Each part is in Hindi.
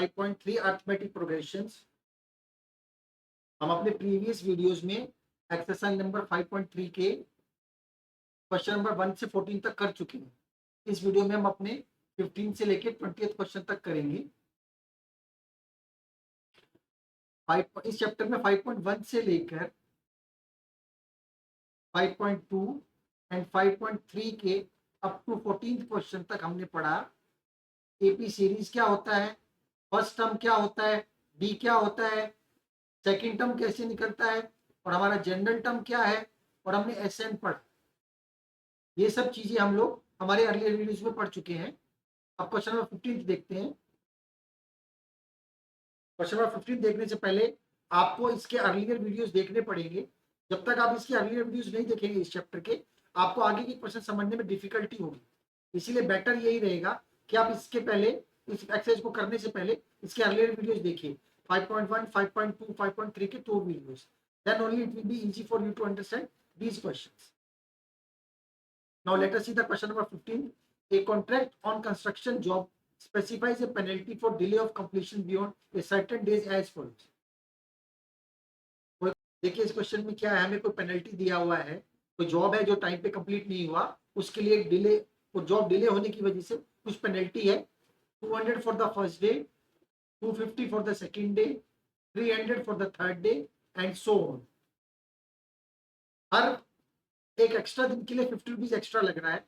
5.3 अर्थमेटिक प्रोग्रेशंस। हम अपने प्रीवियस वीडियोस में एक्सरसाइज नंबर 5.3 के क्वेश्चन नंबर 1 से 14 तक कर चुके हैं। इस वीडियो में हम अपने 15 से लेकर 20th क्वेश्चन तक करेंगे। इस चैप्टर में 5.1 से लेकर 5.2 एंड 5.3 के अप टू 14th क्वेश्चन तक हमने पढ़ा एपी सीरीज क्या होता है, फर्स्ट टर्म क्या होता है, डी क्या होता है, सेकेंड टर्म कैसे निकलता है और हमारा जनरल टर्म क्या है, और हमने एसएन पढ़ा। ये सब चीजें हम लोग हमारे अर्लियर वीडियोस में पढ़ चुके हैं। अब क्वेश्चन नंबर 15 देखते हैं। क्वेश्चन नंबर 15 देखने से पहले आपको इसके अर्लियर वीडियोस देखने पड़ेंगे। जब तक आप इसके अर्लियर वीडियोस नहीं देखेंगे इस चैप्टर के, आपको आगे के क्वेश्चन समझने में डिफिकल्टी होगी। इसीलिए बेटर यही रहेगा कि आप इसके पहले, इस एक्सरसाइज को करने से पहले इसके अर्लियर वीडियोस देखिए, 5.1, 5.2, 5.3 के 2 videos. Then only it will be easy for you to understand these questions. Now let us see the question number 15. A contract on construction job specifies a penalty for delay of completion beyond a certain days as follows. देखिए इस क्वेश्चन में क्या है, हमें कोई पेनल्टी दिया हुआ है, कोई जॉब है जो टाइम पे कंप्लीट नहीं हुआ, उसके लिए डिले, वो जॉब डिले होने की वजह से कुछ पेनल्टी है। 200 for the first day, 250 for the second day, 300 for the third day and so on. हर एक एक्स्ट्रा दिन के लिए 50 रुपीज एक्स्ट्रा लग रहा है।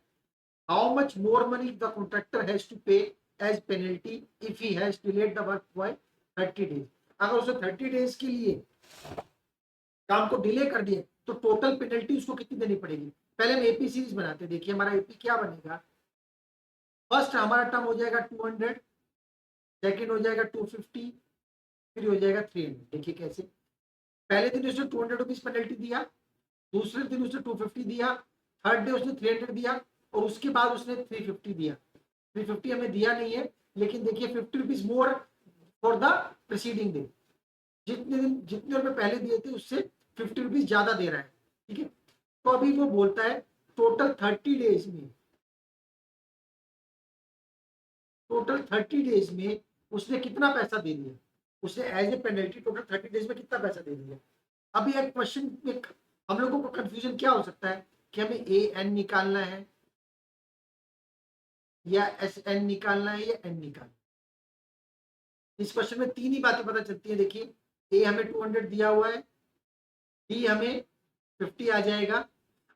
How much more money the contractor has to pay as penalty if he has delayed the work by 30 days. अगर उसे 30 डेज के लिए काम को डिले कर दिया तो टोटल पेनल्टी उसको कितनी देनी पड़ेगी। पहले हम एपी सीरीज बनाते हैं। देखिए हमारा एपी क्या बनेगा, फर्स्ट हमारा टर्म हो जाएगा 200, सेकेंड हो जाएगा 250, फिर हो जाएगा 300। देखिए कैसे, पहले दिन उसने 200 रुपीज पेनल्टी दिया, दूसरे दिन उसने 250 दिया, थर्ड डे उसने 300 दिया और उसके बाद उसने 350 दिया। 350 हमें दिया नहीं है, लेकिन देखिए 50 rupees more for the preceding day. जितने रुपए पहले दिए थे उससे 50 रुपीज ज्यादा दे रहा है। ठीक है, तो अभी वो बोलता है टोटल 30 डेज में, टोटल 30 डेज में उसने कितना पैसा दे दिया, उसने as a penalty total 30 days में कितना पैसा दे दिया। अभी एक क्वेश्चन में हम लोगों को कंफ्यूजन क्या हो सकता है कि हमें ए एन निकालना है या एस एन निकालना है या एन निकालना है। इस क्वेश्चन में तीन ही बातें पता चलती है। देखिए ए हमें 200 दिया हुआ है, डी हमें 50 आ जाएगा।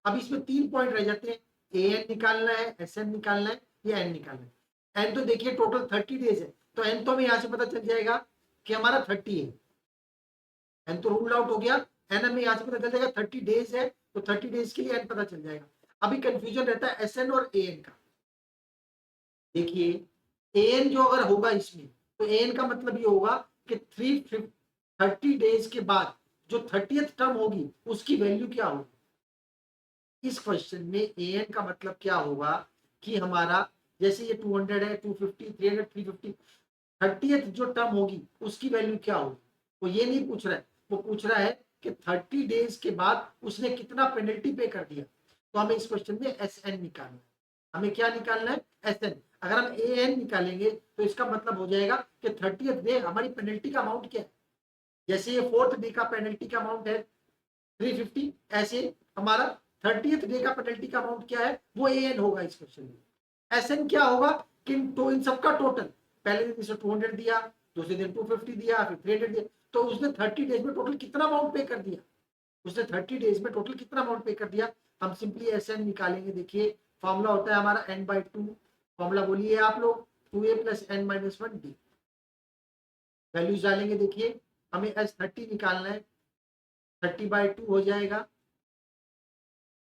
अब इसमें 3 पॉइंट रह जाते हैं, ए एन निकालना है, एस एन निकालना है या एन निकालना है। एन तो देखिए टोटल 30 डेज है, तो एन तो हमें यहाँ से पता चल जाएगा कि हमारा 30 है, एन तो रूल आउट हो गया। एन हमें यहाँ से पता चल जाएगा 30 डेज है, तो 30 डेज के लिए एन पता चल जाएगा। अभी कंफ्यूजन रहता है एस एन और ए एन का। देखिए ए एन जो अगर होगा इसमें, तो ए एन का मतलब ये होगा कि 30 डेज के बाद जो 30th टर्म होगी उसकी वैल्यू क्या होगी। इस क्वेश्चन में ए एन का मतलब क्या होगा कि हमारा जैसे ये 200 है, 250, 300, 350, 30th जो टर्म होगी उसकी वैल्यू क्या होगी। वो ये नहीं पूछ रहा है, वो पूछ रहा है कि 30 डेज के बाद उसने कितना पेनल्टी पे कर दिया। तो हमें इस क्वेश्चन में एस एन निकालना है। हमें क्या निकालना है, एस एन। अगर हम ए एन निकालेंगे तो इसका मतलब हो जाएगा कि 30th डे हमारी पेनल्टी का अमाउंट क्या है। जैसे ये 4th डे का पेनल्टी का अमाउंट है 350, ऐसे हमारा 30th डे का पेनल्टी का अमाउंट क्या है, वो ए एन होगा इस क्वेश्चन में। एस एन क्या होगा कि इन सबका टोटल, पहले दिन इसने 200 दिया, दूसरे दिन 250 दिया, फिर 300 दिया, तो उसने 30 डेज में टोटल कितना अमाउंट पे कर दिया, उसने 30 डेज में टोटल कितना अमाउंट पे कर दिया। हम सिंपली एस एन निकालेंगे। देखिए फॉर्मूला होता है हमारा n/2। फॉर्मूला बोलिए आप लोग, 2a + n-1d। वैल्यूज डालेंगे। देखिए हमें S30 निकालना है, 30/2 हो जाएगा।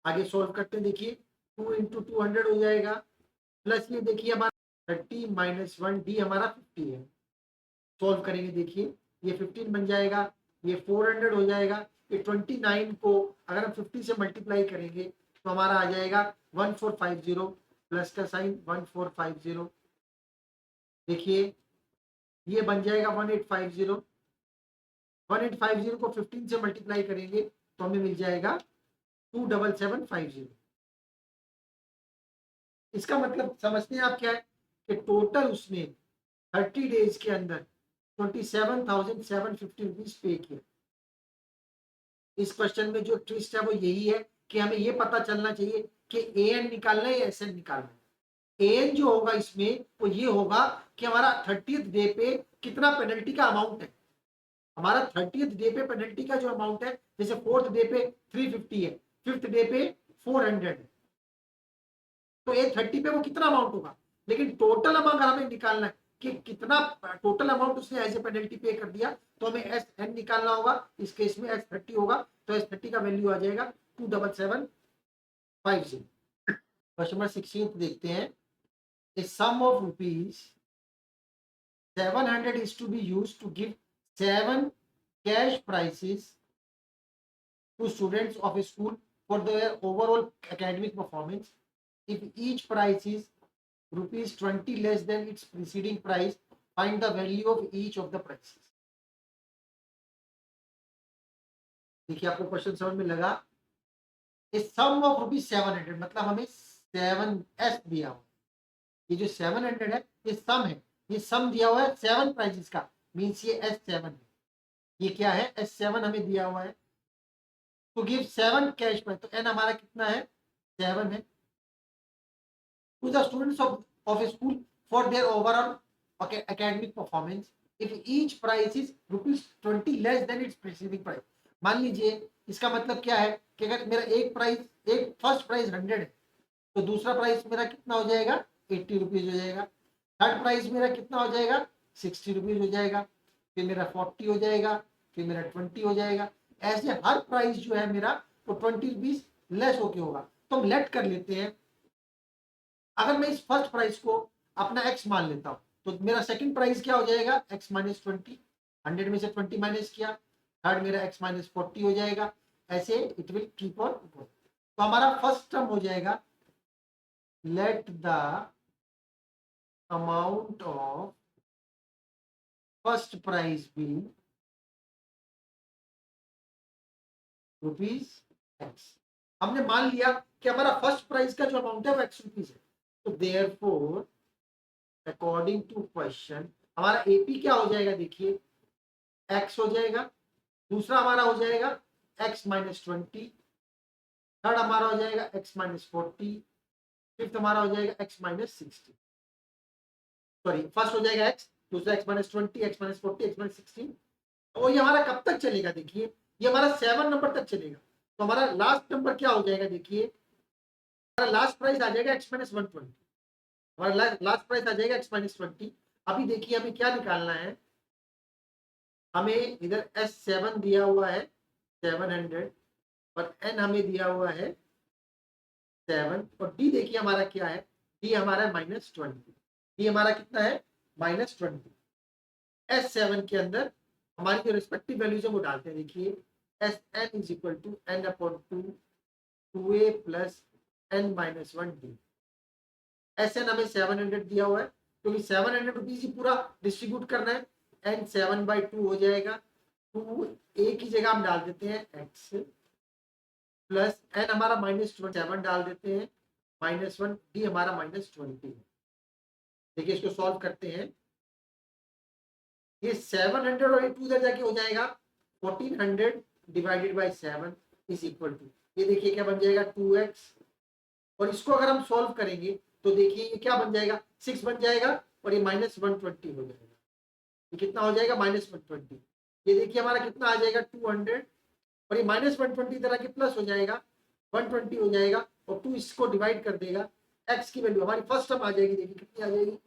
आगे सोल्व करते हैं। देखिए 2 × 200 हो जाएगा, प्लस ये देखिए हमारा 30 - 1d हमारा 50 है। सोल्व करेंगे, देखिए ये 15 बन जाएगा, ये 400 हो जाएगा। ये 29 को अगर हम 50 से मल्टीप्लाई करेंगे तो हमारा आ जाएगा 1450, प्लस का साइन 1450। देखिए ये बन जाएगा 1850। 1850 को 15 से मल्टीप्लाई करेंगे तो हमें मिल जाएगा 27750। इसका मतलब समझते हैं आप क्या है कि टोटल उसने 30 डेज के अंदर 27,750 रुपीज पे किया। इस क्वेश्चन में जो ट्विस्ट है वो यही है कि हमें ये पता चलना चाहिए कि ए एन निकालना है या एस एन निकालना है। ए एन जो होगा इसमें वो ये होगा कि हमारा 30th डे पे कितना पेनल्टी का अमाउंट है। हमारा 30th डे पे पेनल्टी का जो अमाउंट है, जैसे 4th डे पे 350 है, 5th डे पे 400 है, तो A30 पे वो कितना अमाउंट होगा। लेकिन टोटल अमाउंट हमें निकालना है कि कितना टोटल अमाउंट उसने एज ए पेनल्टी पे कर दिया, तो हमें एस एन निकालना होगा। इस केस में S30 होगा, तो S30 का वैल्यू आ जाएगा 27750। क्वेश्चन नंबर 16 देखते हैं। A sum of rupees 700 is to be used to give 7 cash prizes to students of a school for their overall academic performance. If each prize is rupees 20 less than its preceding price, find the value of each of the prices. देखिए आपको क्वेश्चन समझ में लगा। सम ऑफ रुपीज 700 मतलब हमें 7s दिया हुआ। ये जो 700 है ये सम है, ये सम दिया हुआ है 7 प्राइजेस का, मीन्स ये S7 है। ये क्या है, S7 हमें दिया हुआ है। तो गिव 7 कैश प्राइज, तो n हमारा कितना है, 7 है। To the students of a school for their overall academic performance, if each price is rupees 20 less than its preceding price। मान लीजिए इसका मतलब क्या है कि अगर मेरा एक फर्स्ट प्राइस 100 है, तो दूसरा प्राइस मेरा कितना हो जाएगा, 80 रुपीज हो जाएगा। थर्ड प्राइस मेरा कितना हो जाएगा, 60 रुपीज हो जाएगा। फिर मेरा 40 हो जाएगा, फिर मेरा 20 हो जाएगा। ऐसे हर प्राइस जो है मेरा वो 20 रुपीज लेस होके होगा। तो हम लेट कर लेते हैं। अगर मैं इस फर्स्ट प्राइस को अपना एक्स मान लेता हूं, तो मेरा सेकंड प्राइस क्या हो जाएगा, एक्स माइनस 20। 100 में से 20 माइनस किया, थर्ड मेरा एक्स माइनस 40 हो जाएगा। ऐसे it will keep on go. तो हमारा फर्स्ट टर्म हो जाएगा, let the amount of first price be rupees x. हमने मान लिया कि हमारा फर्स्ट प्राइस का जो अमाउंट है वो एक्स रुपीज है। तो देयरफॉर अकॉर्डिंग टू क्वेश्चन हमारा एपी क्या हो जाएगा, देखिए एक्स हो जाएगा, दूसरा हमारा हो जाएगा एक्स माइनस 20, थर्ड हमारा हो जाएगा एक्स माइनस 40, फिफ्थ हमारा हो जाएगा एक्स माइनस 60। सॉरी, फर्स्ट हो जाएगा एक्स, दूसरा x minus 20, x minus 40, x minus 60। और ये हमारा कब तक चलेगा, देखिए ये हमारा 7 नंबर तक चलेगा। तो हमारा लास्ट नंबर क्या हो जाएगा, देखिए हमारा लास्ट प्राइस आ जाएगा एक्स माइनस 120। हमारा लास्ट प्राइस आ जाएगा एक्स माइनस 20। अभी देखिए हमें क्या निकालना है, हमें इधर S7 दिया हुआ है 700 और N हमें दिया हुआ है 7, और D देखिए हमारा क्या है, D हमारा है -20। D हमारा कितना है, -20। S7 के अंदर हमारी जो रिस्पेक्टिव वैल्यूज है वो डालते हैं। देखिए Sn is equal to n/2 2a plus n-1d। Sn हमें 700 दिया हुआ है, क्योंकि 700 रुपीज ही पूरा डिस्ट्रीब्यूट करना है। n 7/2 हो जाएगा, 2 a की जगह हम डाल देते हैं x प्लस n हमारा -7 डाल देते हैं, -1 d हमारा -20 है। देखिए इसको सॉल्व करते हैं, ये 700 और 2 इधर जाके हो जाएगा 1400 divided by 7 is equal to, ये देखिए क्या बन जाएगा 2x। और इसको अगर हम सॉल्व करेंगे तो देखिए ये क्या बन जाएगा, 6 बन जाएगा, और ये -120 हो जाएगा। ये कितना हो जाएगा, -120। ये देखिए हमारा कितना आ जाएगा 200, और ये -120 इधर आके प्लस हो जाएगा 120 हो जाएगा, और 2 इसको डिवाइड कर देगा। x की वैल्यू हमारी फर्स्ट टर्म आ जाएगी, देखिए कितनी आ जाएगी,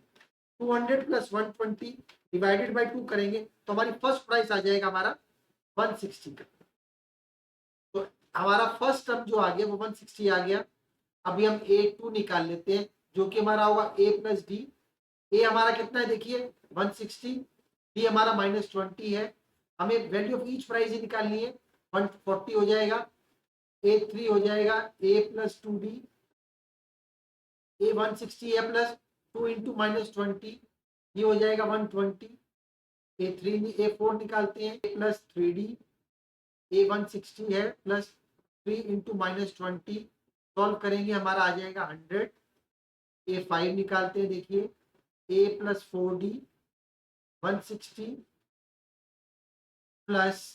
200 प्लस 120 डिवाइडेड बाय 2 करेंगे तो हमारी फर्स्ट प्राइस आ जाएगा हमारा 160 का। तो हमारा फर्स्ट टर्म जो आ गया वो 160 आ गया। अभी हम A2 निकाल लेते हैं, जो कि हमारा होगा a प्लस डी। ए हमारा कितना है, देखिए 160, डी हमारा -20 है। हमें वैल्यू ऑफ ईच प्राइस ही निकालनी है, 140 हो जाएगा, A3 हो जाएगा a प्लस 2d, a 160 है प्लस 2 इंटू -20, ये हो जाएगा 120। A4 निकालते हैं, a प्लस 3d, a 160 है प्लस 3 इंटू -20, सॉल्व करेंगे हमारा आ जाएगा 100। A5 निकालते हैं, देखिए a plus 4d 160 plus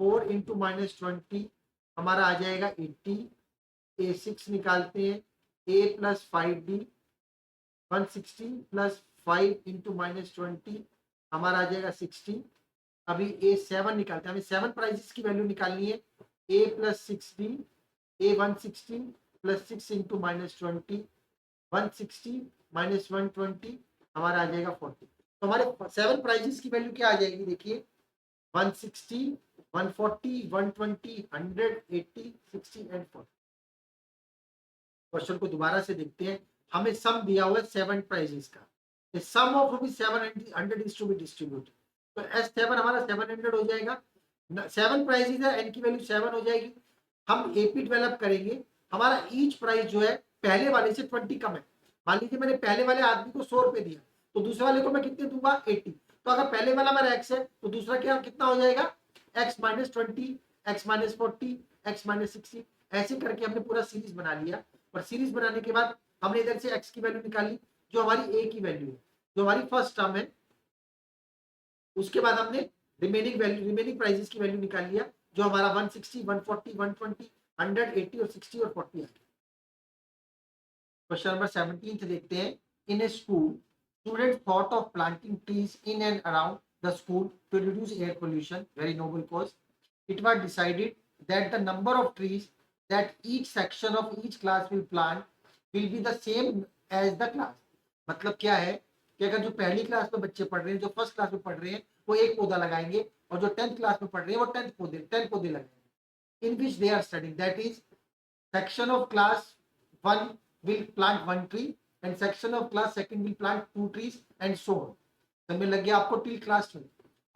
4 into -20 हमारा आ जाएगा 80। A6 निकालते हैं, a plus 5b 160 plus 5 into -20 हमारा आ जाएगा 60। अभी A7 निकालते हैं, हमें 7 प्राइजेस की वैल्यू निकालनी है। a plus 6b a 160 plus 6 into -20 160 -120 हमारा आ जाएगा 40। तो हमारे 7 प्राइजेस की वैल्यू क्या आ जाएगी, देखिए 160 140 120 100 80 60 एंड 40। क्वेश्चन को दोबारा से देखते हैं। हमें सम दिया हुआ है 7 प्राइजेस का। The sum of rupees 700 is to be distributed। तो S7 हमारा 700 हो जाएगा। 7 प्राइजेस है, n की वैल्यू 7 हो जाएगी। हम एपी डेवलप करेंगे। हमारा ईच प्राइस जो है पहले वाले से 20 कम है। मान लीजिए मैंने पहले वाले आदमी को 100 रुपए दिया, तो दूसरे वाले को मैं कितने दूंगा 80। तो अगर पहले वाला मेरा x है तो दूसरा क्या कितना हो जाएगा x -20 x -40 x -60। ऐसे करके हमने पूरा सीरीज बना लिया। और सीरीज बनाने के बाद हमने इधर से x की वैल्यू निकाली जो हमारी a की वैल्यू है, जो हमारी फर्स्ट टर्म है। उसके बाद हमने रिमेनिंग प्राइजेस की वैल्यू निकाल लिया जो हमारा 160 140 120 100 80 और 60 और 40 आ गया। क्वेश्चन नंबर 17 देखते हैं। In a school students thought of planting trees in and around the school to reduce air pollution, very noble cause. It was decided that the number of trees that each section of each class will plant will be the same as the class. मतलब क्या है कि अगर जो पहली क्लास में बच्चे पढ़ रहे हैं, जो फर्स्ट क्लास में पढ़ रहे हैं, वो एक पौधा लगाएंगे, और जो 10th क्लास में पढ़ रहे हैं वो 10 पौधे लगाएंगे। In which they are studying, that is section of class 1 will plant 1 tree and section of class 2 will plant 2 trees and so on। समय लग गया आपको टिल क्लास 12।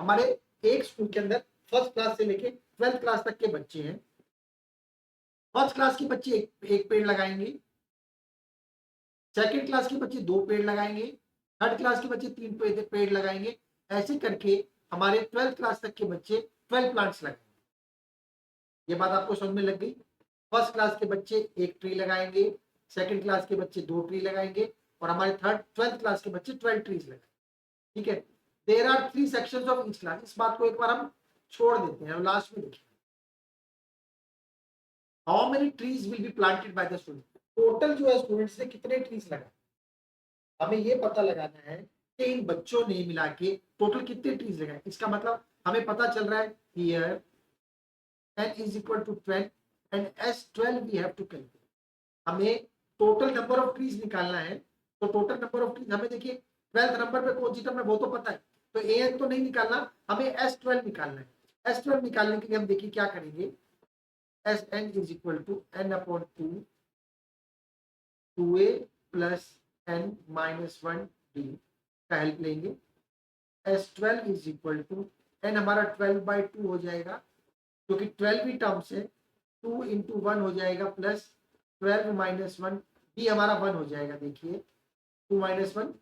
हमारे एक स्कूल के अंदर फर्स्ट क्लास से लेके 12th क्लास तक के बच्चे हैं। फर्स्ट क्लास के बच्चे एक पेड़ लगाएंगे, सेकंड क्लास के बच्चे 2 पेड़ लगाएंगे, थर्ड क्लास के बच्चे 3 पेड़ लगाएंगे। ऐसे करके हमारे 12th क्लास तक के बच्चे 12 प्लांट्स लगाएंगे। ये बात आपको समझ में लग गई। फर्स्ट क्लास के बच्चे एक ट्री लगाएंगे, सेकंड क्लास के बच्चे 2 ट्री लगाएंगे, और हमारे 12th क्लास के बच्चे 12 ट्रीज लगाएंगे। ठीक है, there are 3 sections of each class. इस बात को एक बार हम छोड़ देते हैं और लास्ट में देखिए how many trees will be planted by the student. Total जो है स्टूडेंट्स ने कितने ट्रीज लगाए, हमें ये पता लगाना है कि इन बच्चों ने मिला के टोटल कितने ट्रीज लगाए। इसका मतलब हमें पता चल रहा है here n is equal to 12 and S12 we have to calculate। हमें टोटल नंबर ऑफ ट्रीज निकालना है। तो टोटल नंबर ऑफ ट्रीज हमें देखिए 12th नंबर पे कौन सी टर्म है वो तो पता है, तो an तो नहीं निकालना, हमें S12 निकालना है। S12 निकालने के लिए हम देखिए क्या करेंगे, Sn is equal to n upon 2 2a plus n minus 1d का हेल्प लेंगे। S12 is equal to n हमारा 12/2 हो जाएगा, क्योंकि 12 टर्म्स है, 2 इंटू 1 हो जाएगा प्लस 12 माइनस 1 b हमारा 1 हो जाएगा। देखिए 2 माइनस 1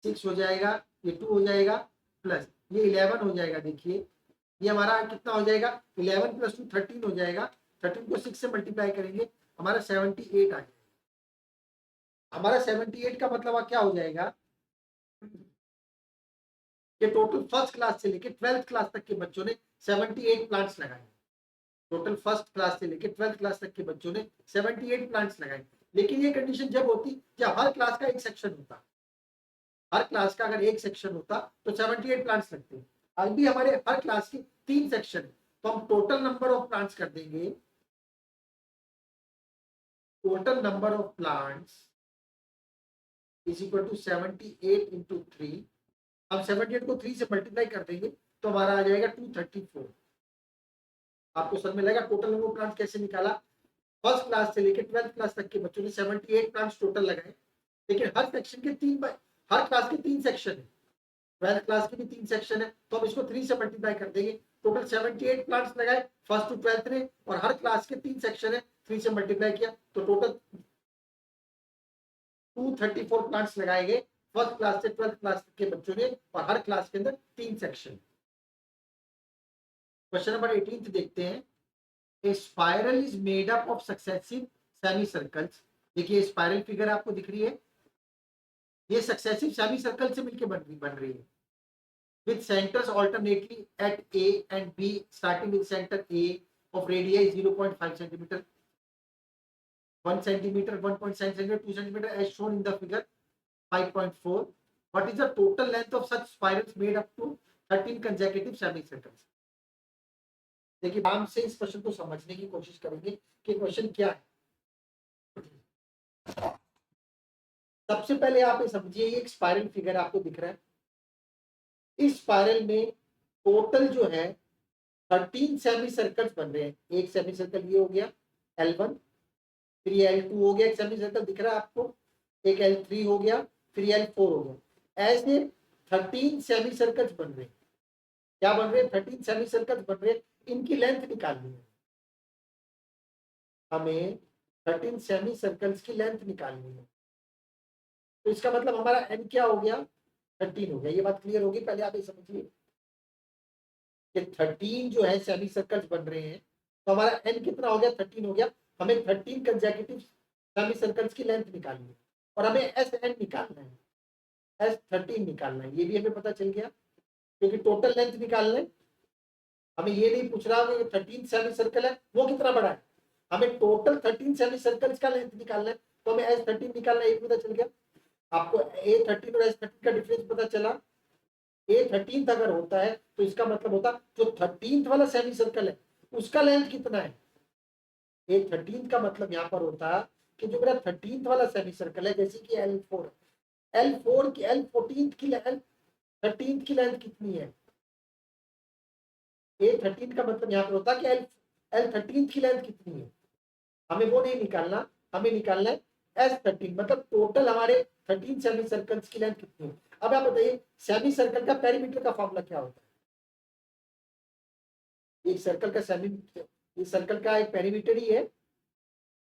6 हो जाएगा, ये 2 हो जाएगा प्लस ये 11 हो जाएगा। देखिए ये हमारा कितना हो जाएगा 11 प्लस 2 13 हो जाएगा। 13 को 6 से मल्टीप्लाई करेंगे हमारा 78 आ जाएगा। हमारा 78 का मतलब क्या हो जाएगा कि टोटल फर्स्ट क्लास से लेके 12th क्लास तक के बच्चों ने 78 प्लांट्स लगाए। टोटल फर्स्ट क्लास से लेके 12th क्लास तक के बच्चों ने 78 प्लांट्स लगाए। लेकिन ये कंडीशन जब होती जब हर क्लास का एक सेक्शन होता, हर क्लास का अगर एक सेक्शन होता तो 78 प्लांट्स लगते। अभी हमारे हर क्लास के 3 सेक्शन है, तो हम टोटल नंबर ऑफ प्लांट्स कर देंगे, total number of plants is equal to 78 into 3। हम 78 को 3 से मल्टीप्लाई कर देंगे तो हमारा आ जाएगा 234। आपको समझ में लगेगा टोटल नंबर ऑफ प्लांट्स कैसे निकाला। फर्स्ट क्लास से लेकर 12th क्लास तक के बच्चों ने 78 प्लांट्स टोटल लगाए, लेकिन हर सेक्शन के हर क्लास के 3 सेक्शन है, 12th क्लास के भी 3 सेक्शन है, तो हम इसको 3 से मल्टीप्लाई कर देंगे। टोटल 78 प्लांट्स लगाए फर्स्ट टू 12th ने, और हर क्लास के 3 सेक्शन है, 3 से मल्टीप्लाई किया तो टोटल 234 प्लांट्स लगाए गए फर्स्ट क्लास से 12th क्लास तक के बच्चों ने, और हर क्लास के अंदर 3 सेक्शन। क्वेश्चन नंबर 18 देखते हैं। A spiral is made up of successive semicircles। देखिए स्पाइरल फिगर आपको दिख रही है, ये सक्सेसिव सेमी सर्कल से मिलकर बन रही है। with centers alternately at A and B, starting with center A of radii 0.5 centimeter, 1 centimeter, 1.7 centimeter, 2 centimeter, as shown in the figure 5.4. What is the total length of such spirals made up to 13 consecutive semicircles? देखिए आराम से इस क्वेश्चन को समझने की कोशिश करेंगे कि क्वेश्चन क्या है। सबसे पहले आप ये समझिए, एक स्पाइरल फिगर आपको दिख रहा है। इस स्पाइरल में टोटल जो है 13 सेमी सर्कल्स बन रहे हैं। एक सेमी सर्कल ये हो गया L1, फिर ये L2 हो गया, एक सेमी सर्कल दिख रहा है आपको, एक L3 हो गया, फिर L4 हो गया। ऐसे 13 सेमी सर्कल्स बन रहे हैं। क्या बन रहे हैं? 13 सेमी सर्कल्स बन रहे हैं। इनकी लेंथ निकालनी है हमें, 13 सेमी सर्कल्स की लेंथ निकालनी है। तो इसका मतलब हमारा n क्या हो गया? 13 हो गया। ये बात क्लियर होगी? पहले आप ये समझिए कि 13 जो है सेमी सर्कल्स बन रहे हैं, तो हमारा n कितना हो गया? 13 हो गया। हमें 13 कंसेक्यूटिव सेमी सर्कल्स की लेंथ निकालनी है और हमें SN निकालना है, S13 निकालना है। ये भी हमें पता चल गया, क्योंकि टोटल लेंथ निकालना है। हमें ये नहीं पूछ रहा कि 13 सेमी सर्कल है वो कितना बड़ा है, हमें टोटल 13 सेमी सर्कल्स का लेंथ निकालना है। तो हमें S13 निकालना है। ये पता चल गया आपको। A13 और S13 का डिफरेंस पता चला। A13 अगर होता है तो इसका मतलब होता जो 13th वाला सेमी सर्कल है उसका लेंथ कितना है। A13 का मतलब यहाँ पर होता कि जो मेरा 13th वाला सेमी सर्कल है, जैसे कि L4 की L14 की लेंथ, 13th की लेंथ कितनी है। A13 का मतलब यहाँ पर होता कि L13 की लेंथ कितनी है। हमें वो नहीं निकालना, हमें निकालना है S13, मतलब टोटल हमारे 13 सेमी सर्कल्स की लेंथ कितनी है। अब आप बताइए सेमी सर्कल का पेरीमीटर का फॉर्मूला क्या होता है। एक सर्कल का इस सर्कल का एक पेरीमीटर ही है।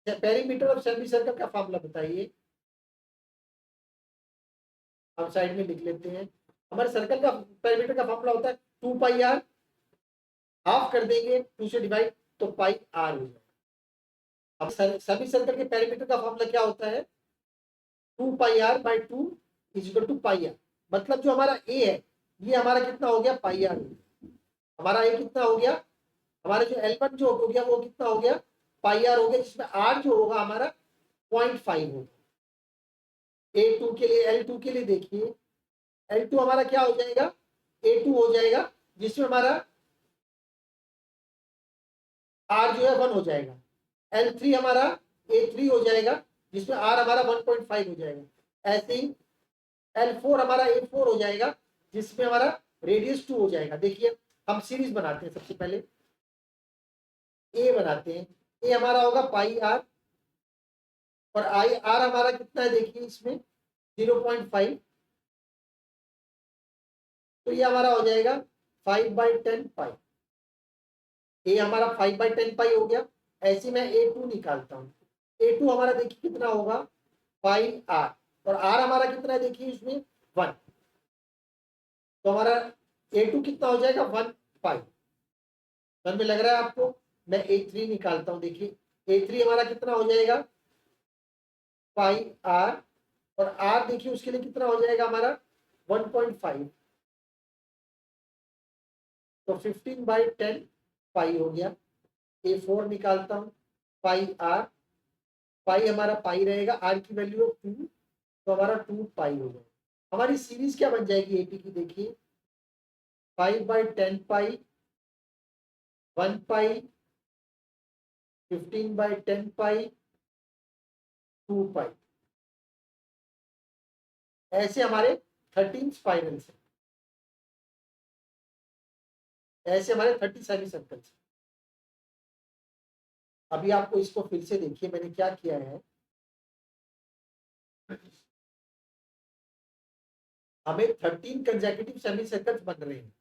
पेरीमीटर ऑफ सेमी सर्कल का फॉर्मूला बताइए। हम साइड में लिख लेते हैं। हमारे सर्कल का पेरीमीटर का फॉर्मूला होता है 2πr, हाफ कर देंगे 2 से डिवाइड तो πr हो जाएगा। अब सेमी सर्कल के पेरीमीटर का फॉर्मूला क्या होता है? 2πr/2 = πr। मतलब जो हमारा a है ये हमारा कितना हो गया? πr। हमारा a कितना हो गया? हमारा जो L1 जो हो गया वो कितना हो गया? πr हो गया, जिसमें r जो होगा हमारा 0.5 होगा। A2 के लिए, L2 के लिए देखिए, L2 हमारा क्या हो जाएगा? A2 हो जाएगा, जिसमें हमारा r जो है 1 हो जाएगा। L3 हमारा A3 हो जाएगा, जिसमें r हमारा 1.5 हो जाएगा। ऐसे ही L4 हमारा A4 हो जाएगा, जिसमें हमारा रेडियस 2 हो जाएगा। देखिए हम सीरीज बनाते हैं। सबसे पहले A बनाते हैं। A हमारा होगा πr और r हमारा कितना है? देखिए इसमें 0.5, तो ये हमारा हो जाएगा 5/10 पाई। A हमारा 5/10 पाई हो गया। ऐसे मैं A2 निकालता हूँ। A2 हमारा देखिए कितना होगा? πr, और r हमारा कितना है? देखिए इसमें 1, तो हमारा A2 कितना हो जाएगा? 1 पाई। समझ में लग रहा है आपको? मैं A3 निकालता हूँ। देखिए A3 हमारा कितना हो जाएगा? πr, और r देखिए उसके लिए कितना हो जाएगा हमारा? 1.5, तो 15/10 पाई हो गया। A4 निकालता हूँ, πr, पाई हमारा पाई रहेगा, r की वैल्यू 2, तो हमारा 2 पाई हो जाएगा। हमारी सीरीज क्या बन जाएगी AP की? देखिए 5/10 पाई, 1 पाई, 15/10 पाई, 2 पाई। ऐसे हमारे 13 स्पाइरल्स हैं। ऐसे हमारे 30 सेमी सर्कल्स। अभी आपको इसको फिर से देखिए मैंने क्या किया है। हमें 13 कंसेक्यूटिव सेमी सर्कल्स बन रहे हैं,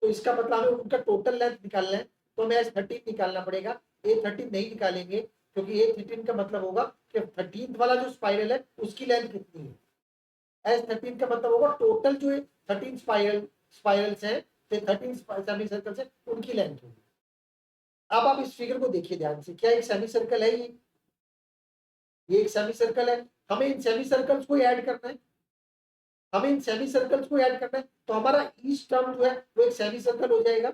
तो इसका मतलब हमें उनका टोटल लेंथ निकालना है। तो हमें S13 निकालना पड़ेगा। A13 नहीं निकालेंगे, क्योंकि A13 का मतलब होगा कि 13th वाला जो स्पाइरल है उसकी लेंथ कितनी है। S13 का मतलब होगा टोटल जो 13 स्पाइरल्स हैं, 13 सेमी सर्कल्स हैं, उनकी लेंथ होगी। अब आप इस फिगर को देखिए ध्यान से। क्या एक सेमी सर्कल है? ये एक सेमी सर्कल है। हमें इन सेमी सर्कल्स को ऐड करना है। हमें इन सेमी सर्कल्स को ऐड करना है, तो हमारा ईच टर्म जो है वो एक सेमी सर्कल हो जाएगा।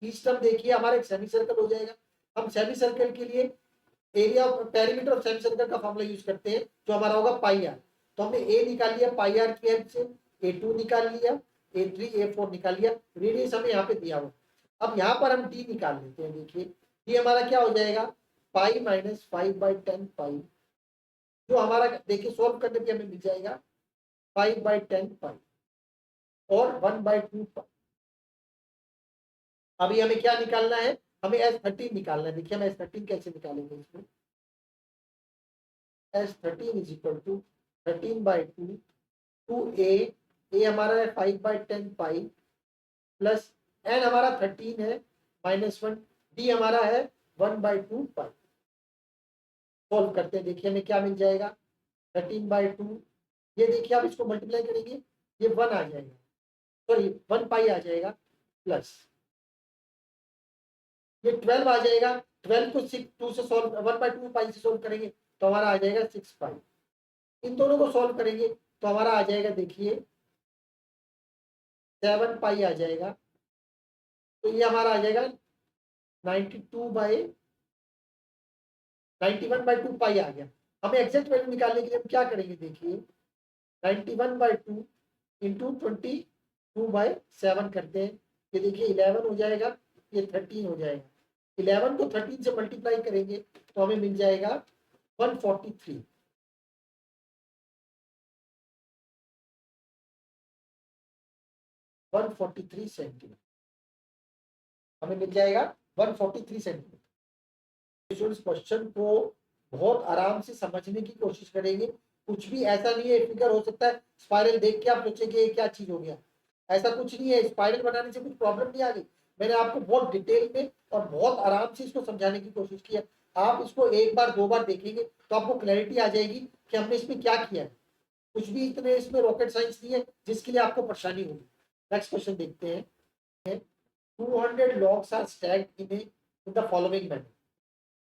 ईच टर्म देखिए हमारा एक सेमी सर्कल हो जाएगा। हम सेमी सर्कल के लिए area of perimeter of semi circle का फॉर्मूला यूज करते हैं, जो हमारा होगा पाई आर। तो हमने ए निकाल लिया पाई आर की हेल्प से, A2 निकाल लिया, A3 A4 निकाल लिया, रेडियस हमें यहाँ पे दिया हुआ। अब यहाँ पर हम डी निकाल लेते हैं। देखिए डी हमारा क्या हो जाएगा, पाई माइनस 5/10 पाई, जो हमारा देखिए सोल्व करने पे हमें मिल जाएगा 5/10 पाई और 1/2 पाई। अभी हमें क्या निकालना है, हमें S13 निकालना है। देखिए हम S13 कैसे निकालेंगे, इसमें S13 is equal to 13/2 2a हमारा है 5/10 पाई प्लस n हमारा 13 है -1, d हमारा है 1/2 पाई। सॉल्व करते हैं, देखिए हमें क्या मिल जाएगा 13/2, ये देखिए आप इसको मल्टीप्लाई करेंगे ये 1 आ जाएगा, सॉरी 1 पाई आ जाएगा, प्लस ये 12 आ जाएगा। 12 को 2 से सॉल्व 1/2 पाई से सॉल्व करेंगे तो हमारा आ जाएगा 6 पाई। इन दोनों को सॉल्व करेंगे तो हमारा आ जाएगा देखिए 7 पाई आ जाएगा। तो ये हमारा आ जाएगा 91/2 पाई आ गया। हमें एग्जैक्ट वैल्यू निकालने के लिए हम क्या करेंगे, देखिए 91/2 इंटू 22/7 करते हैं। ये देखिए 11 हो जाएगा, ये 13 हो जाएगा। 11 को 13 से मल्टीप्लाई करेंगे तो हमें मिल जाएगा 143। 143 सेंटीमीटर हमें मिल जाएगा, 143 सेंटीमीटर। इस क्वेश्चन को बहुत आराम से समझने की कोशिश करेंगे। कुछ भी ऐसा नहीं है, फिगर हो सकता है स्पाइरल देख के आप सोचेंगे ये क्या चीज हो गया, ऐसा कुछ नहीं है। स्पाइरल बनाने से कुछ प्रॉब्लम नहीं आ गई। मैंने आपको बहुत डिटेल में और बहुत आराम से इसको समझाने की कोशिश की है। आप इसको एक बार दो बार देखेंगे तो आपको क्लैरिटी आ जाएगी कि हमने इसमें क्या किया है। कुछ भी इतने इसमें रॉकेट साइंस नहीं है जिसके लिए आपको परेशानी होगी। नेक्स्ट क्वेश्चन देखते हैं। 200 logs are stacked in the following manner।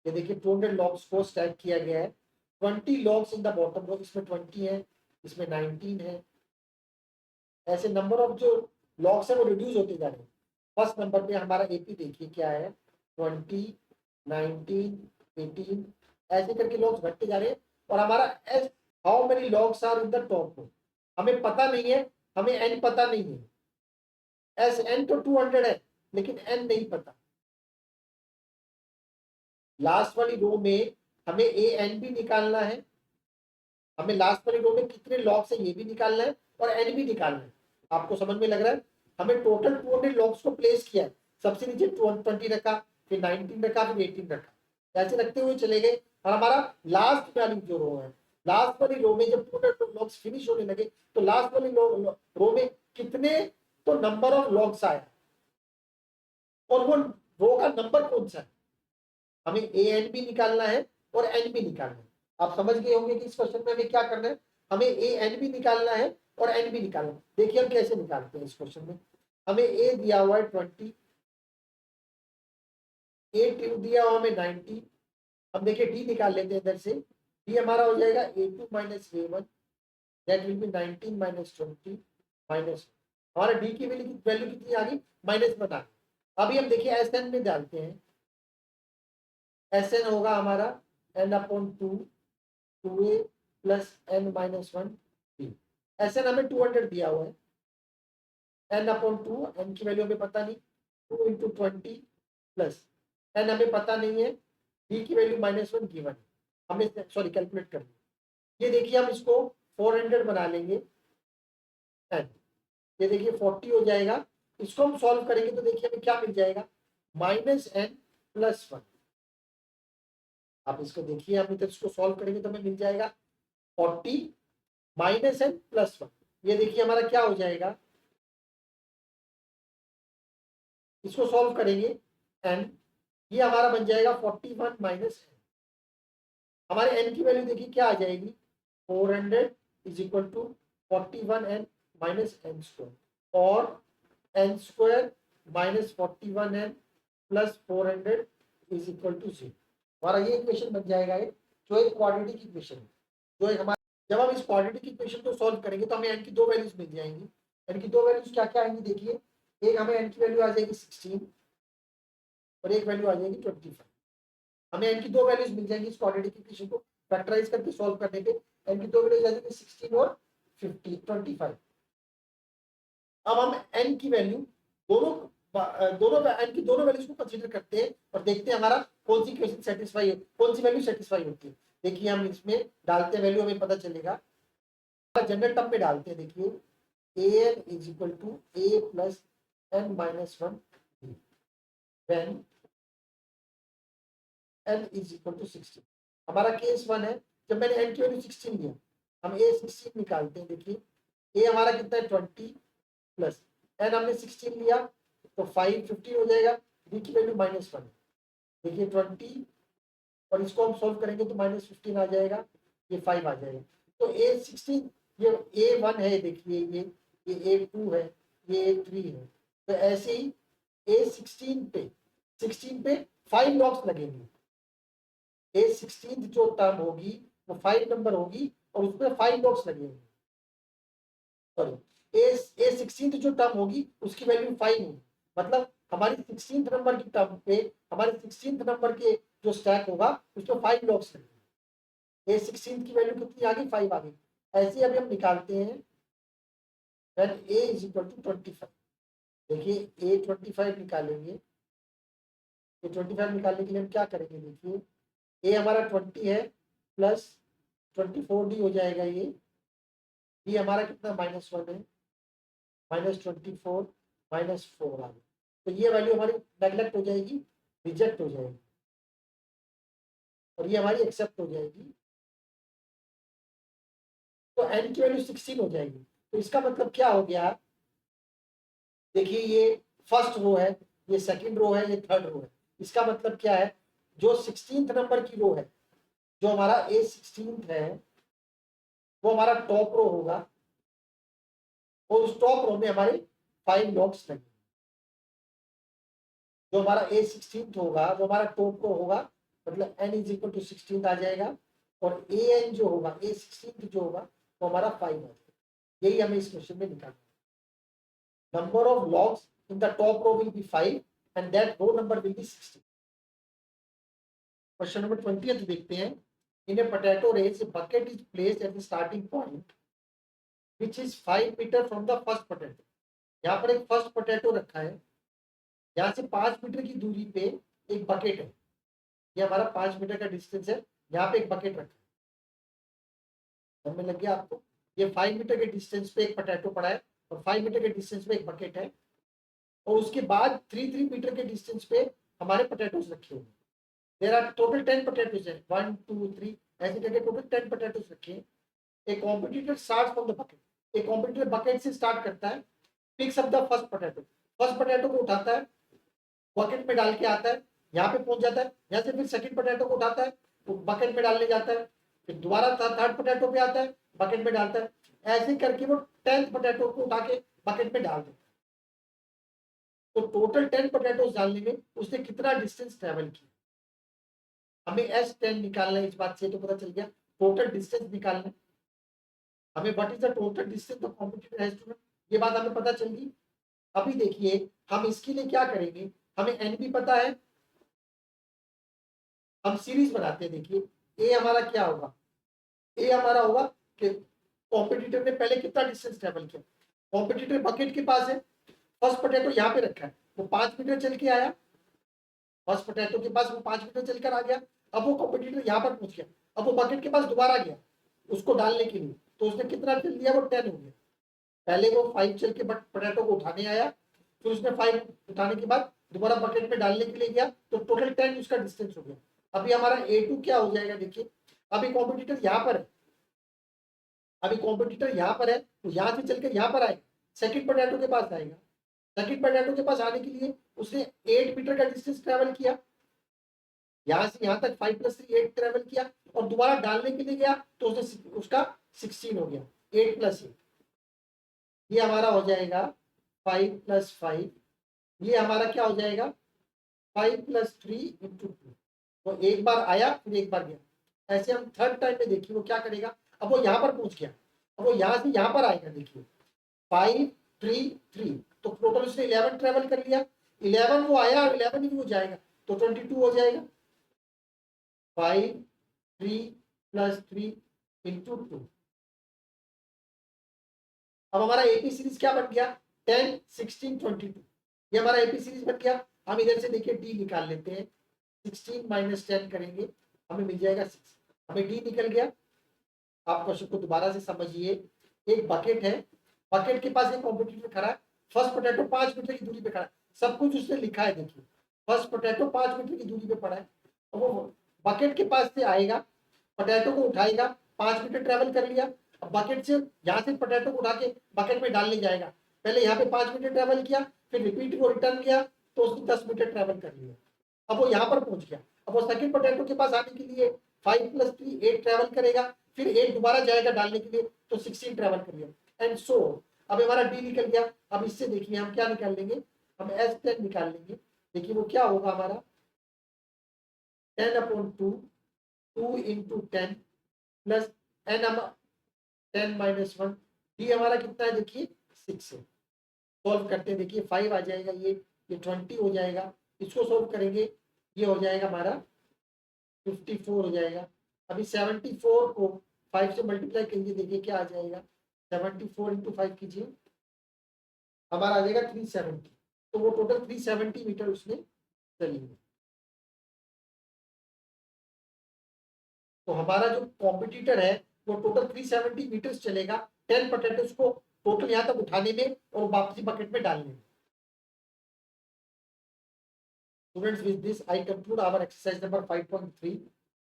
ये देखिए 200 logs को स्टैक किया गया है। 20 logs in the bottom row, इसमें 20 है, इसमें 19 है। ऐसे नंबर ऑफ जो लॉग्स है वो रिड्यूस होते जा रहे हैं। फर्स्ट नंबर पे हमारा एपी देखिए क्या है, 20, 19, 18, ऐसे करके लॉग्स घटते जा रहे हैं। और हमारा as how many logs are in the top row, हमें पता नहीं है, हमें एन पता नहीं है। एस एन तो 200 है लेकिन एन नहीं पता। लास्ट वाली रो में हमें ए एन भी निकालना है, हमें लास्ट वाली रो में कितने लॉग्स है ये भी निकालना है और एन भी निकालना है। आपको समझ में लग रहा है, हमें टोटल 200 लॉग्स को प्लेस किया है। सबसे नीचे 20 रखा, फिर 19 रखा, फिर 18 रखा, ऐसे रखते हुए चले गए। और हमारा लास्ट वाली जो रो है, लास्ट वाली रो में जब 200 लॉग्स फिनिश होने लगे तो लास्ट वाली रो में कितने तो नंबर ऑफ लॉग्स आया और वो रो का नंबर कौन सा है, हमें ए एन भी निकालना है और एन भी निकालना है। आप समझ गए होंगे कि इस क्वेश्चन में हमें क्या करना है, हमें ए एन भी निकालना है और एन भी निकालना है। देखिए हम कैसे निकालते हैं इस क्वेश्चन में। हमें ए दिया हुआ है 20, ए दिया हुआ हमें 90। हम देखिए डी निकाल लेते हैं इधर से। डी हमारा हो जाएगा A2 minus A1, that will be 19 minus 20 minus, हमारा डी की वैल्यू कितनी आ गई, -1 आ गई। अभी हम देखिए एस एन में डालते हैं। एस एन होगा हमारा n/2 2a plus n-1 b। S N हमें 200 दिया हुआ है, n/2 n की वैल्यू हमें पता नहीं, 2 इंटू 20 प्लस n हमें पता नहीं है, b की वैल्यू -1 गिवन है, हमने सॉरी कैलकुलेट कर लिया। ये देखिए हम इसको 400 बना लेंगे n, ये देखिए 40 हो जाएगा। इसको हम सॉल्व करेंगे तो देखिए हमें क्या मिल जाएगा, -n + 1। आप इसको देखिए, हम इधर इसको सॉल्व करेंगे तो हमें मिल जाएगा 40 -n + 1। ये देखिए हमारा क्या हो जाएगा, इसको सॉल्व करेंगे n, ये हमारा बन जाएगा 41 - n। हमारे n की वैल्यू देखिए क्या आ जाएगी, 400 = 41n - n² और n² - 41n + 400 = 0। हमारा ये इक्वेशन बन जाएगा, जो एक क्वाड्रेटिक इक्वेशन है, जो एक हमारा जब हम इस क्वाड्रेटिक इक्वेशन को सॉल्व करेंगे तो हमें n की दो वैल्यूज मिल जाएंगी। n की दो वैल्यूज क्या क्या आएंगी देखिए, एक हमें n की वैल्यू आ जाएगी 16 और एक वैल्यू आ जाएगी 25। हमें n की दो वैल्यूज मिल जाएंगी इस क्वाड्रेटिक इक्वेशन को फैक्टराइज करके सॉल्व करने पे। n की दो वैल्यूज आ जाएगी 16 और 25। अब हम n की वैल्यू दोनों दोनों n की दोनों वैल्यूज को कंसीडर करते हैं और देखते हैं हमारा कौन सी इक्वेशन सेटिस्फाई, कौन सी वैल्यू सेटिस्फाई होती है। देखिए हम इसमें डालते हैं वैल्यू, हमें पता चलेगा जनरल टर्म में डालते हैं। देखिए an is equal to a plus n minus 1 when n is equal to 16। हमारा केस 1 है, जब मैंने n की वैल्यू 16 लिया, हम a 16 निकालते हैं। देखिए a हमारा कितना है 20 प्लस n हमने 16 लिया तो 5 15 हो जाएगा, b की वैल्यू -1 है। देखिए 20 और इसको हम सॉल्व करेंगे तो -15 आ जाएगा, ये 5 आ जाएगा। तो a16 ये a1 है, देखिए ये a2 है, ये a3 है। तो ऐसे ही a16 पे 5 लॉग्स लगेंगे। a16 जो टर्म होगी वो 5 नंबर होगी और उसमें 5 लॉग्स लगेंगे। सॉरी a16 जो टर्म होगी उसकी वैल्यू 5 होगी, मतलब हमारी 16th नंबर की टर्म पे हमारे 16th नंबर के जो स्टैक होगा उसमें 5 लॉग्स लगेंगे। a16 की वैल्यू कितनी आ गई 5 आ गई। ऐसे अभी हम निकालते हैं when a is equal to 25। देखिए a 25 निकालेंगे, ये 25 निकालने के लिए हम क्या करेंगे, देखिए a हमारा 20 है प्लस 24d हो जाएगा, ये हमारा कितना -1 है, -24 -4 आ गया। तो ये वैल्यू हमारी नेगलेक्ट हो जाएगी, रिजेक्ट हो जाएगी और ये हमारी एक्सेप्ट हो जाएगी। तो n की वैल्यू 16 हो जाएगी। तो इसका मतलब क्या हो गया, देखिए ये फर्स्ट रो है, ये सेकंड रो है, ये थर्ड रो है। इसका मतलब क्या है, जो 16th नंबर की रो है, जो हमारा a16 है, वो हमारा टॉप रो होगा और उस टॉप रो में हमारे 5 लॉग्स लगेंगे। जो हमारा a16 होगा वो हमारा टॉप रो होगा, मतलब n इज इक्वल टू 16 आ जाएगा और an जो होगा a16 जो होगा वो हमारा 5 आ जाएगा। यही हमें इस क्वेश्चन में निकालना है। Number of logs in the top row will be 5 and that row number will be 16। Question number 20 देखते हैं। In a potato race, a bucket is placed at the starting point which is 5 metre from the first potato। यहाँ पर एक फर्स्ट पोटैटो रखा है, यहाँ से 5 मीटर की दूरी पे एक बकेट है, ये हमारा 5 मीटर का डिस्टेंस है, यहाँ पे एक बकेट रखा है। समझ लग गया आपको, ये 5 मीटर के डिस्टेंस पे एक पोटैटो पड़ा है और 5 मीटर के डिस्टेंस पे एक बकेट है और उसके बाद 3 मीटर के डिस्टेंस पे हमारे पोटैटोज रखे हुए हैं। देयर आर टोटल 10 पोटैटोज है, 1 2 3 ऐसे करके टोटल 10 पोटैटोज रखे हैं। एक competitor start from the bucket, एक कॉम्पिटिटर बकेट से स्टार्ट करता है, picks up the first potato, first potato को उठाता है, बकेट में डाल के आता है, यहाँ पे पहुंच जाता है, यहाँ से फिर सेकंड पोटैटो को उठाता है, तो बकेट में डालने जाता है, फिर दोबारा थर्ड पोटैटो पे आता है, बकेट में डालता है, ऐसे करके वो 10th पोटैटो को उठा के बकेट में डाल देता है। तो टोटल 10 पोटैटोज डालने में उसने कितना डिस्टेंस ट्रेवल किया, हमें S10 निकालना है। इस बात से तो पता चल गया टोटल डिस्टेंस निकालना है हमें, what is the total distance the competitor has to, ये बात हमें पता चल गई। अभी देखिए हम इसके लिए क्या करेंगे, हमें n भी पता है, हम सीरीज बनाते हैं। देखिए a हमारा क्या होगा, a हमारा होगा कि कॉम्पिटिटर ने पहले कितना डिस्टेंस ट्रेवल किया। कॉम्पिटिटर बकेट के पास है, फर्स्ट पोटैटो यहाँ पे रखा है, वो 5 मीटर चल के आया, फर्स्ट पोटैटो के पास वो 5 मीटर चलकर आ गया। अब वो कॉम्पिटिटर यहाँ पर पहुंच गया, अब वो बकेट के पास दोबारा गया उसको डालने के लिए, तो उसने कितना चल दिया, वो 10 हो गया। पहले वो 5 चल के पोटैटो को उठाने आया, फिर उसने 5 उठाने के बाद दोबारा बकेट में डालने के लिए गया, तो टोटल 10 उसका डिस्टेंस हो गया। अभी हमारा A2 क्या हो जाएगा, देखिए अभी कॉम्पिटिटर यहाँ पर है, अभी कॉम्पिटिटर यहाँ पर है, तो यहाँ से चलकर यहाँ पर आएगा, सेकंड पोटैटो के पास आएगा। सेकंड पोटैटो के पास आने के लिए उसने 8 मीटर का डिस्टेंस ट्रेवल किया, यहाँ से यहाँ तक 5 + 3 8 ट्रेवल किया और दोबारा डालने के लिए गया, तो उसने उसका 16 हो गया, 8 + 8, ये हमारा हो जाएगा 5 + 5, ये हमारा क्या हो जाएगा 5 + 3 × 2। तो एक बार आया फिर एक बार गया। ऐसे हम थर्ड टाइम में देखिए वो क्या करेगा, अब वो यहाँ पर पहुंच गया, अब वो यहाँ से यहाँ पर आएगा, देखिए 5 3 3, तो टोटल उसने 11 ट्रेवल कर लिया, 11 वो आया और 11 ही वो जाएगा, तो 22 हो जाएगा। 5 3 प्लस 3 इंटू 2। अब हमारा एपी सीरीज क्या बन गया, 10 16 22, ये हमारा एपी सीरीज बन गया। हम इधर से देखिए डी निकाल लेते हैं, 16 माइनस 10 करेंगे, हमें मिल जाएगा 6, हमें डी निकल गया। आप क्वेश्चन को दोबारा से समझिए, एक बकेट है, बकेट के पास एक कॉम्पिटिटर खड़ा है, फर्स्ट पोटैटो 5 मीटर की दूरी पे खड़ा है, सब कुछ उसने लिखा है, देखिए फर्स्ट पोटैटो 5 मीटर की दूरी पे पड़ा है, तो वो बकेट के पास से आएगा, पोटैटो को उठाएगा, 5 मीटर ट्रेवल कर लिया, अब बकेट से यहाँ से पोटैटो को उठा के बकेट में डालने जाएगा, पहले यहाँ पे 5 मीटर ट्रेवल किया, फिर रिपीट को रिटर्न किया, तो उसने 10 मीटर ट्रेवल कर लिया, अब वो यहाँ पर पहुंच गया। अब वो सेकंड पोटैटो के पास आने के लिए 5 प्लस 3 8 ट्रेवल करेगा, फिर 8 दोबारा जाएगा डालने के लिए, तो 16 ट्रेवल कर लिया, एंड सो। अब हमारा डी निकल गया। अब इससे देखिए हम क्या निकाल लेंगे, हम S10 निकाल लेंगे, देखिए वो क्या होगा हमारा 10/2 2 into 10 plus n 10 minus 1, D हमारा कितना है, देखिए 6 है। सॉल्व करते हैं, देखिए 5 आ जाएगा, ये 20 हो जाएगा, इसको सॉल्व करेंगे, ये हो जाएगा हमारा 54 हो जाएगा। अभी 74 को 5 से मल्टीप्लाई करिए, देखिए क्या आ जाएगा, 74 इंटू 5 कीजिए, हमारा आ जाएगा 370, तो वो टोटल 370 मीटर उसने चली है। तो हमारा जो कॉम्पिटिटर है वो टोटल 370 मीटर्स चलेगा 10 पोटैटोस को टोटल यहाँ तक उठाने में और वापसी बकेट में डालने में। Students, with this I conclude our exercise number 5.3।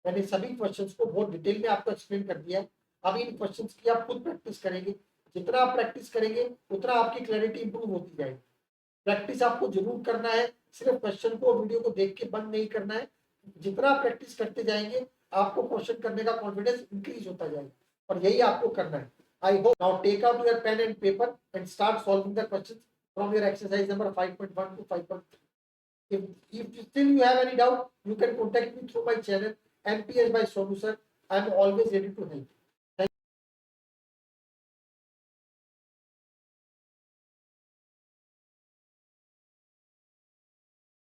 मैंने सभी क्वेश्चंस को बहुत डिटेल में आपको एक्सप्लेन कर दिया है। अब इन क्वेश्चंस की आप खुद प्रैक्टिस करेंगे, जितना आप प्रैक्टिस करेंगे उतना आपकी क्लैरिटी इंप्रूव होती जाएगी। प्रैक्टिस आपको जरूर करना है, सिर्फ क्वेश्चन को वीडियो को देख के बंद नहीं करना है। जितना आप प्रैक्टिस करते जाएंगे आपको क्वेश्चन करने का कॉन्फिडेंस इंक्रीज होता जाएगा, और यही आपको करना है। I hope now take out your pen and paper and start solving the questions from your exercise number 5.1 to 5.3. If still you have any doubt, you can contact me through my channel MPS by Sonu sir. I am always ready to help.